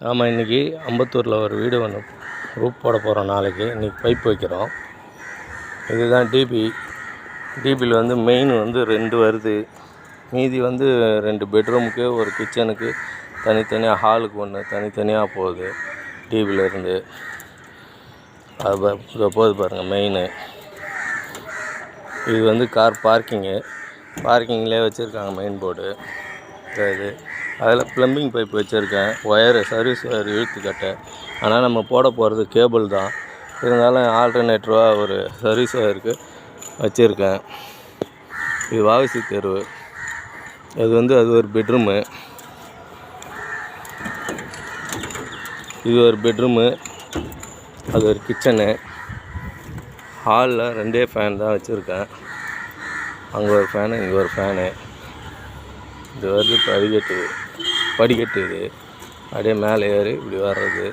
ஆமாம், இன்றைக்கி அம்பத்தூரில் ஒரு வீடு ஒன்று ரூப் போட போகிறோம். நாளைக்கு இன்றைக்கி பைப் வைக்கிறோம். இதுதான் டிபியில் வந்து மெயின் வந்து 2 வருது. மீதி வந்து 2 பெட்ரூமுக்கு, ஒரு கிச்சனுக்கு தனித்தனியாக, ஹாலுக்கு ஒன்று தனித்தனியாக போகுது டிபியிலேருந்து. அது இதை போகுது பாருங்கள் மெயினு. இது வந்து கார் பார்க்கிங்லேயே வச்சுருக்காங்க மெயின் போர்டு. இது அதில் ப்ளம்பிங் பைப் வச்சுருக்கேன். சர்வீஸ் ஒயர் இழுத்துக்கட்டை. ஆனால் நம்ம போட போகிறது கேபிள் தான். இருந்தாலும் ஆல்டர்னேட்டிவாக ஒரு சர்வீஸ் ஒயருக்கு வச்சுருக்கேன். இது வாவிசி தெருவு. அது ஒரு பெட்ரூமு. இது ஒரு பெட்ரூமு, அது ஒரு கிச்சனு. ஹாலில் 2 ஃபேன் தான் வச்சுருக்கேன். அங்கே ஒரு ஃபேனு, இங்கே ஒரு ஃபேனு. இது வந்து படிக்கட்டு இது அப்படியே மேலே ஏறி இப்படி வர்றது.